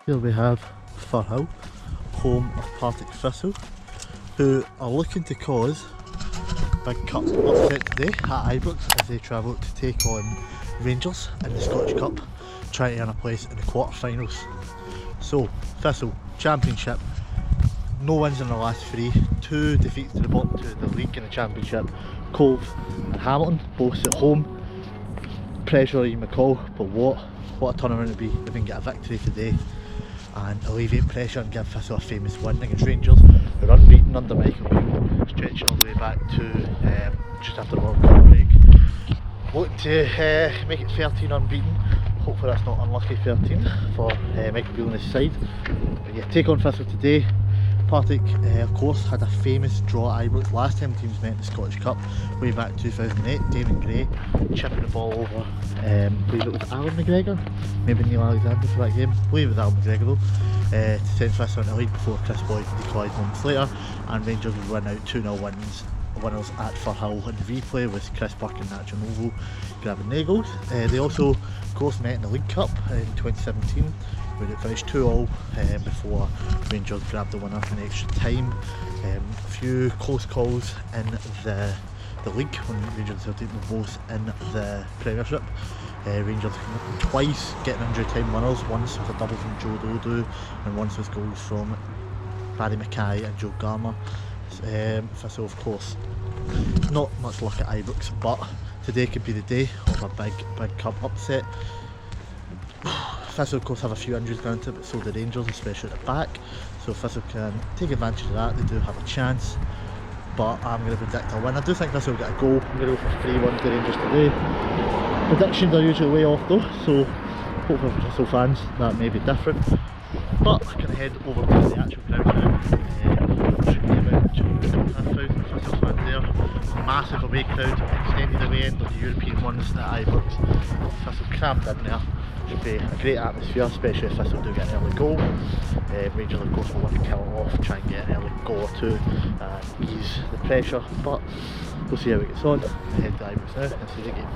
Here we have Firhill, home of Partick Thistle, who are looking to cause big cup upset today at Ibrox as they travel to take on Rangers in the Scottish Cup, trying to earn a place in the quarter-finals. So, Thistle, Championship, no wins in the last three, 2 defeats to the bottom 2 of the league in the Championship. Cove and Hamilton, both at home. Pressure Ian McCall, but what a tournament it would be if we can get a victory today and alleviate pressure and give Thistle a famous win against Rangers, who are unbeaten under Michael Beale, stretching all the way back to just after the World Cup break. Looking to make it 13 unbeaten. Hopefully that's not unlucky 13 for Michael Beale on his side. But yeah, take on Thistle today. Partick, of course, had a famous draw at Ibrox last time the teams met in the Scottish Cup, way back 2008. Damon Gray chipping the ball over, I believe it was Alan McGregor, maybe Neil Alexander for that game. I believe it was Alan McGregor though, to send Thistle into the lead before Chris Boyd equalised moments later, and Rangers would win out 2-0 winners at Firhill in the replay with Chris Burke and Nacho Novo grabbing their goals. They also, of course, met in the League Cup in 2017, where it finished 2-2 before Rangers grabbed the winner in extra time. A few close calls in the league when Rangers and Celtic were both in the Premiership. Rangers twice getting injury time winners, once with a double from Joe Dodo and once with goals from Barry Mackay and Joe Garmer. Thistle, of course, not much luck at Ibrox, but today could be the day of a big cup upset. Thistle, of course, have a few injuries going into it, but so do Rangers, especially at the back. So if Thistle can take advantage of that, they do have a chance. But I'm going to predict a win. I do think Thistle will get a goal. I'm going to go for 3-1 to Rangers today. Predictions are usually way off though, so hopefully for Thistle fans that may be different. But I can head over to the actual ground now. Should be about 2,500 Thistle fans there. Massive away crowd, extended away end of the European ones at Ibrox. Thistle crammed in there. Should be a great atmosphere, especially if Thistle do get an early goal. Rangers, of course, will want to kill it off, try and get an early goal or two and ease the pressure. But we'll see how it gets on. I head to Ibrox now and see the game.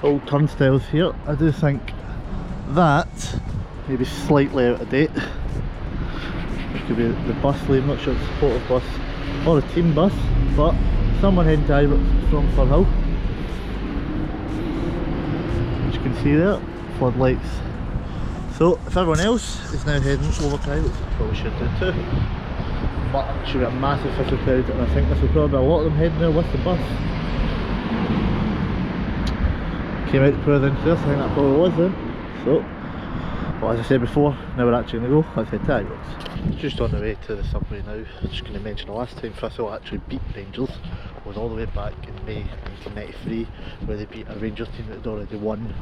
Old turnstiles here. I do think that maybe slightly out of date. It could be the bus lane, not sure it's a supportive bus or a team bus, but someone heading to Ibrox from Firhill. As you can see there, floodlights. So if everyone else is now heading over to Ibrox, probably should do too. But it should be a massive Thistle crowd, and I think this will probably be a lot of them heading there with the bus. Came out to put it in first, I think that probably was then. So, well, as I said before, now we're actually going to go. Let's head to Ibrox. Just on the way to the subway now. Just going to mention the last time Thistle actually beat Rangers was all the way back in May 1993, where they beat a Rangers team that had already won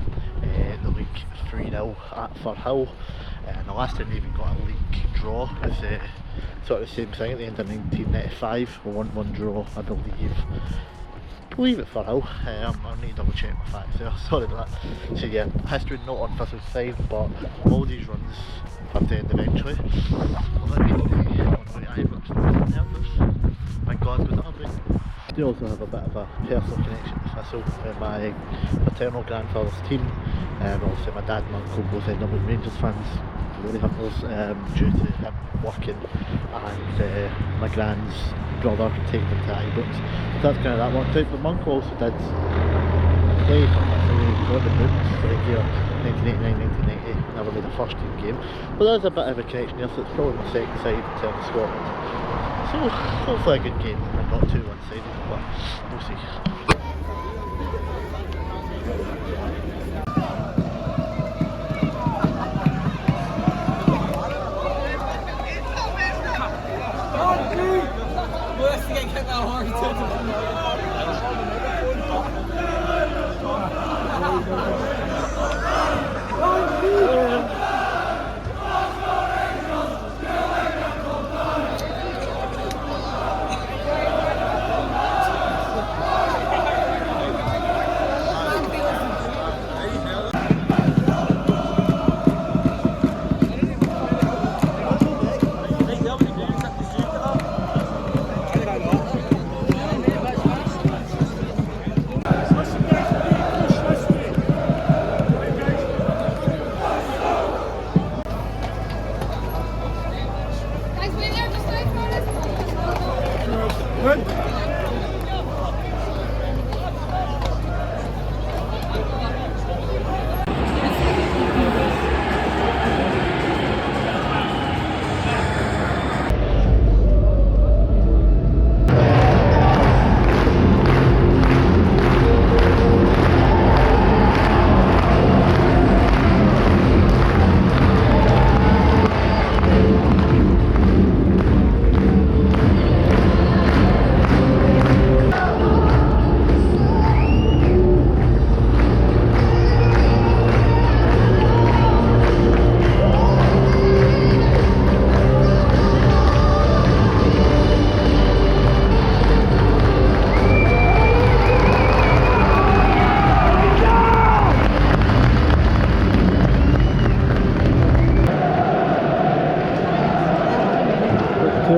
the league 3-0 at Firhill. And the last time they even got a league draw was sort of the same thing at the end of 1995, a 1-1 draw, I believe it Firhill. I'll need to double check my facts there, sorry about that. So yeah, history not on Thistle's side, but all these runs have to end eventually. Well, that means on the way to Ibrox, nervous. My Glasgow derby. I do also have a bit of a personal connection to Thistle. My paternal grandfather's team, obviously my dad and uncle both end up as Rangers fans, glory hunters, due to him working and my grand's brother taking him to Ibrox. So that's kind of that worked out, but my uncle also did play for Thistle. He got the boots for the year 1989-1990, never made a first team game, but there's a bit of a connection there, so it's probably my second side in terms of Scotland. So hopefully a good game and not too one-sided, but we'll see.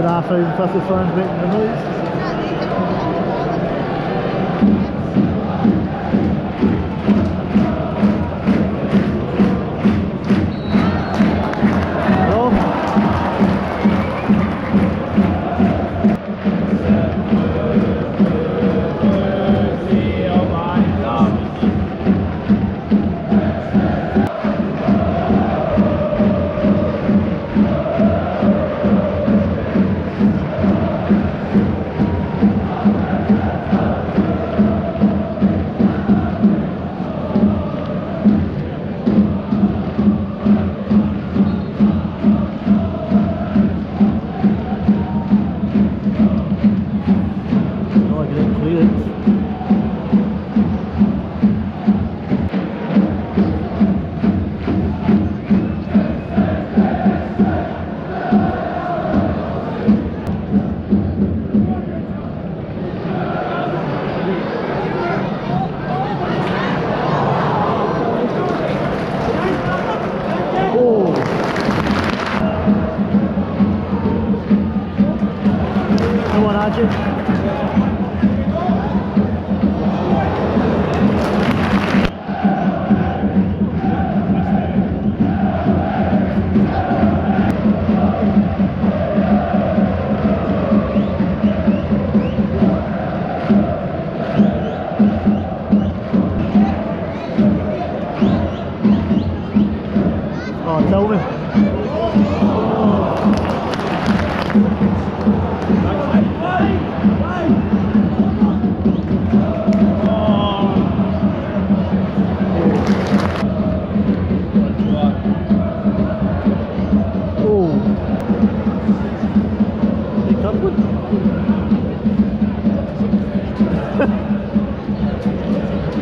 2,500 Thistle fans making the noise.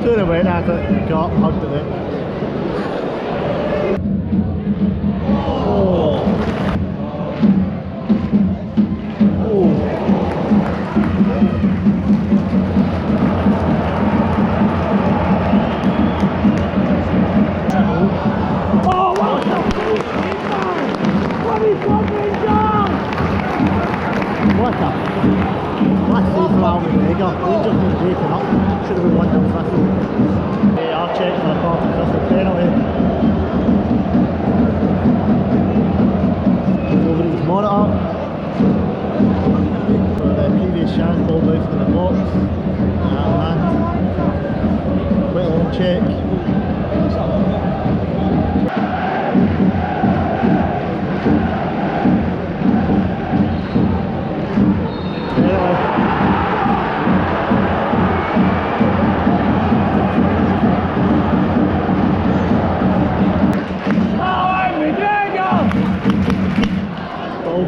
Doing a win after it got hugged at it. Oh. Oh. Oh, what the what is going down? What the? That's safe for Alvin Vega. Rangers been breaking up. Should have been 1-0 Thistle. They are checking for a Partick Thistle penalty. Over his monitor. For the previous chance, ball bounced in the box. And quite a long check.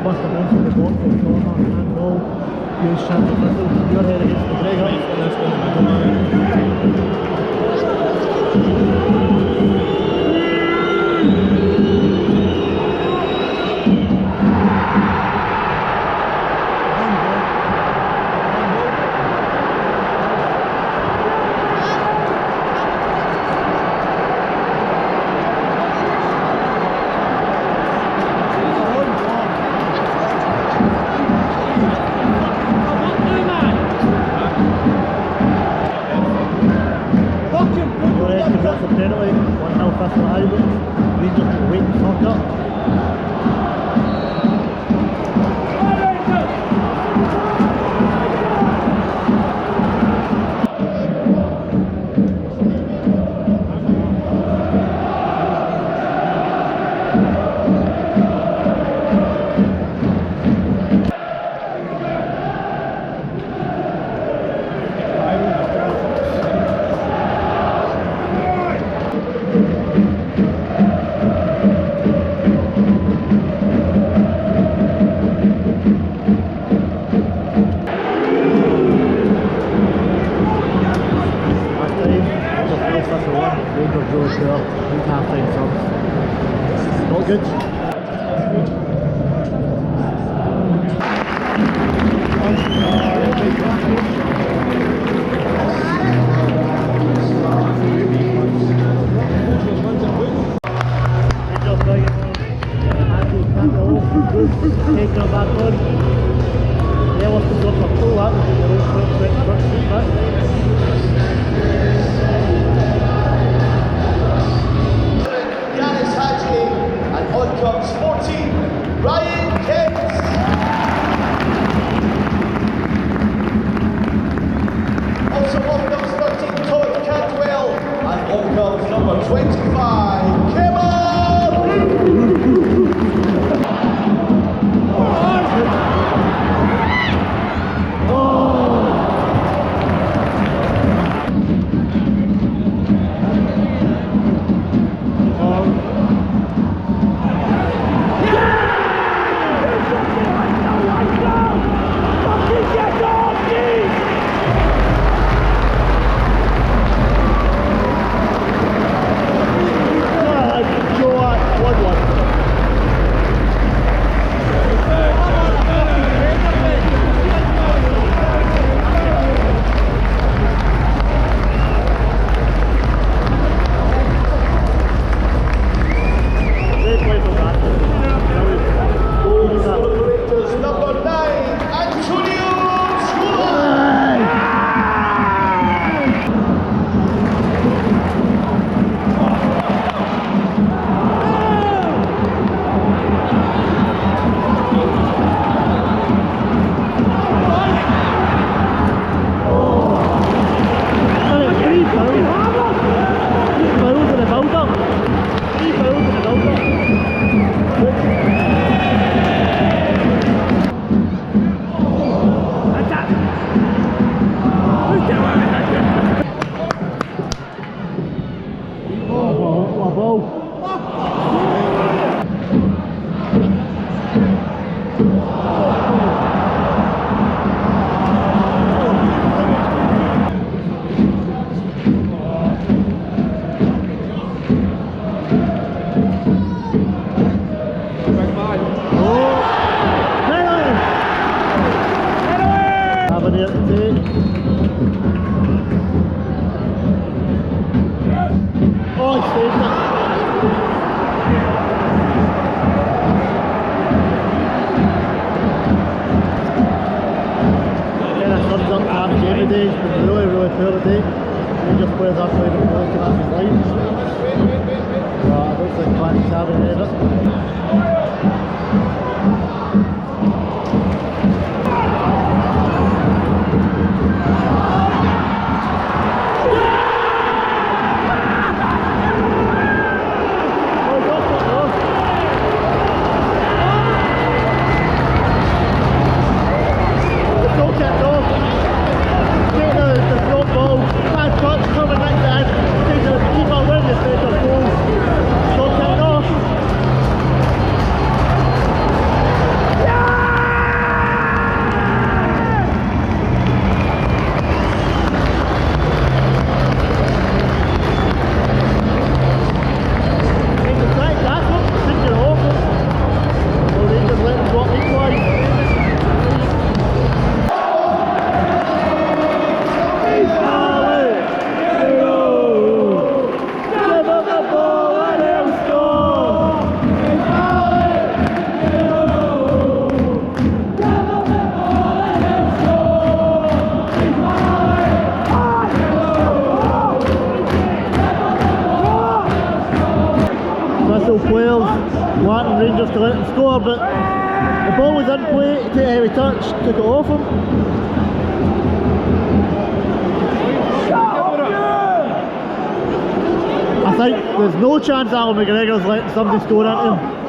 Must have been from the ball from the corner and goal. Huge chance of Thistle. Your head against the Gregor. taking it back on. Yeah, what's the stuff for pull that? Yanis Hadji, and on comes 14, Ryan Kent. Also on comes 13, Todd Cantwell, and on comes number 25, Kevin. Rangers to let him score, but the ball was in play, he took a heavy touch, took it off him. I think there's no chance Alan McGregor's letting somebody score at him.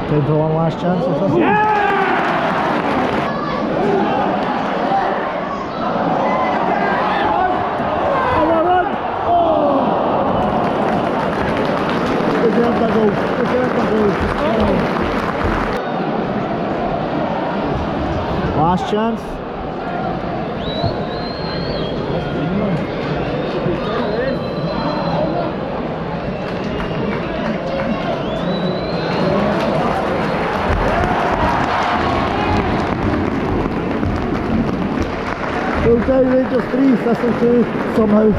Time for one last chance or something? Deserved that goal. Deserved that goal. Last chance. Full time Rangers 3, Thistle 2 somehow.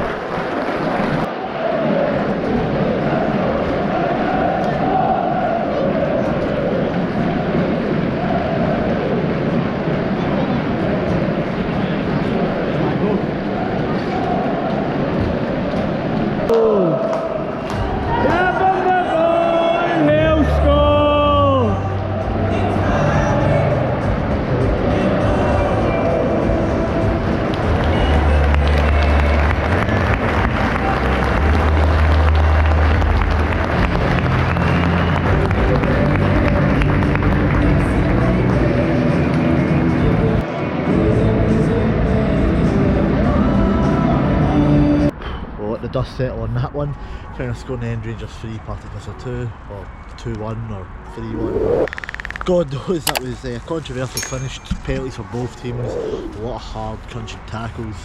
Dust settle on that one. Final score in the end, Rangers 3, Partick Thistle 2, or 2-1 or 3-1. God knows, that was a controversial finish. Penalties for both teams, a lot of hard crunching tackles,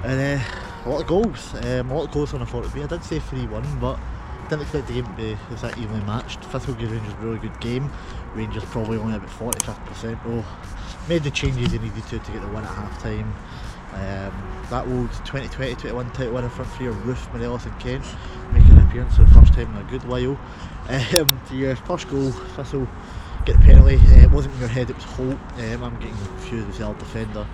and a lot of goals. A lot of goals than I thought it would be. I did say 3-1, but didn't expect the game to be that evenly matched. Thistle gave Rangers a really good game. Rangers probably only about 40-50% though. Made the changes they needed to get the win at half time. That old 2020-21 title winner front three of Roof, Morelos and Kent making an appearance for the first time in a good while. To your first goal, Thistle get the penalty. It wasn't in your head, it was Holt. I'm getting confused with the other defender.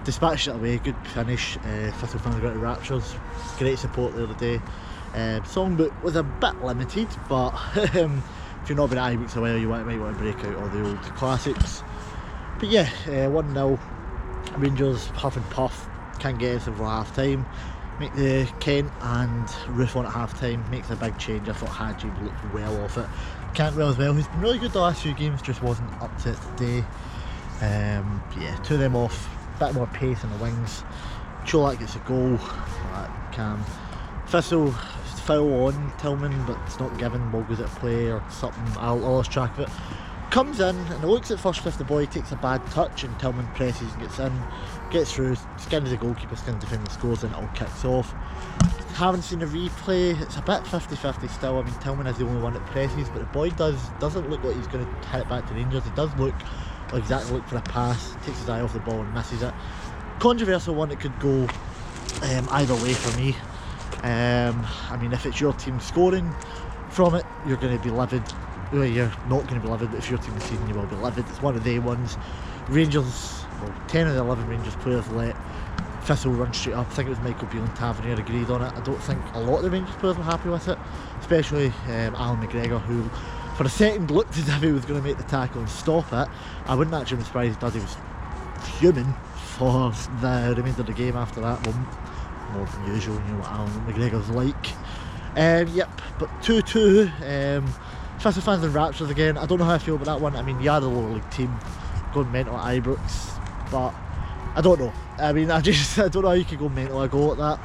Dispatched it away, good finish. Thistle fans got to raptures. Great support the other day. Songbook was a bit limited, but if you're not been at Ibrox a while, you might want to break out all the old classics. But yeah, 1-0. Rangers huff and puff, can't get us until half time. Make the Kent and Roof on at half time, makes a big change. I thought Hadji looked well off it. Cantwell as well, who's been really good the last few games, just wasn't up to it today. Yeah, two of them off, bit more pace in the wings. Cholak gets a goal, Cam. Thistle foul on Tillman, but it's not given, ball goes out of play or something, I lost track of it. Comes in and it looks at first if the boy takes a bad touch and Tillman presses and gets in, gets through, skins the goalkeeper, skins the defender, scores, and it all kicks off. Haven't seen a replay, it's a bit 50-50 still. I mean, Tillman is the only one that presses, but the boy doesn't look like he's going to hit it back to Rangers. He does look like he's actually looking for a pass, takes his eye off the ball and misses it. Controversial one, it could go either way for me. I mean, if it's your team scoring from it, you're going to be livid. Well, you're not going to be livid, but if your team is season, you will be livid. It's one of the ones. Rangers, well, 10 of the 11 Rangers players let Thistle run straight up. I think it was Michael Beale and Tavernier agreed on it. I don't think a lot of the Rangers players were happy with it, especially Alan McGregor, who for a second looked as if he was going to make the tackle and stop it. I wouldn't actually be surprised he does. He was fuming for the remainder of the game after that. Well, more than usual, you know what Alan McGregor's like. Yep, but 2-2. Thistle fans in raptures again. I don't know how I feel about that one. I mean, you are the lower league team going mental at Ibrox, but I don't know. I mean, I don't know how you could go mental a goal at that.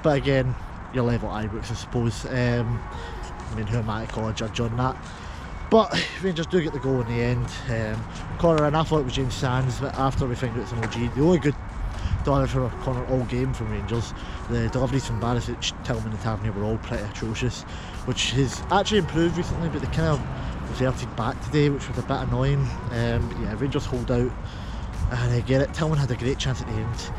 But again, you're level at Ibrox, I suppose. I mean, who am I to call a judge on that? But Rangers do get the goal in the end. Corner in, I thought it was James Sands, but after we found out it's an OG, the only good delivery from a corner all game from Rangers. The deliveries from Barisic, Tillman and Tavernier were all pretty atrocious, which has actually improved recently, but they kind of reverted back today, which was a bit annoying. But yeah, Rangers hold out and I get it. Tillman had a great chance at the end.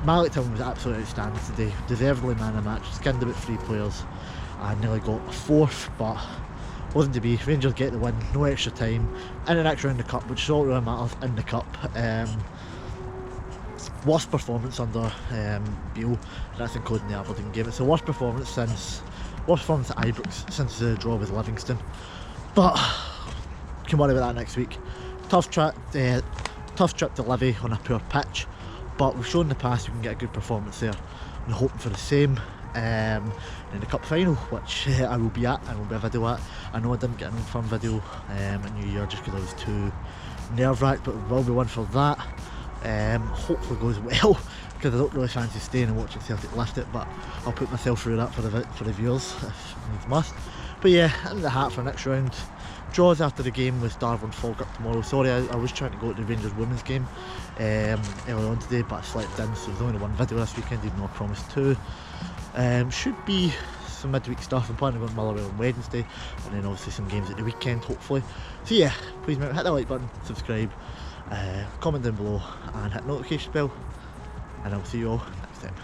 Malik Tillman was absolutely outstanding today, deservedly man of the match, skinned about 3 players and nearly got a 4th, but wasn't to be. Rangers get the win, no extra time, in the next round of the cup, which is all that really matters in the cup. Worst performance under Beale, that's including the Aberdeen game. It's the worst performance at Ibrox since the draw with Livingston. But can worry about that next week. Tough trip to Livy on a poor pitch, but we've shown in the past we can get a good performance there. I'm hoping for the same. in the cup final, which I will be at and will be a video at. I know I didn't get an Old Firm video in New Year just because I was too nerve-wracked, but there will be one for that. Hopefully goes well, because I don't really fancy staying and watching Celtic lift it, but I'll put myself through that for the viewers if needs must. But yeah, in the hat for next round. Draws after the game with Darwin Falkirk tomorrow. Sorry, I was trying to go to the Rangers women's game earlier on today, but I slept in, so there's only one video this weekend, even though I promised two. Should be some midweek stuff. I'm planning to go to Motherwell on Wednesday, and then obviously some games at the weekend, hopefully. So yeah, please remember, hit the like button, subscribe, comment down below, and hit the notification bell, and I'll see you all next time.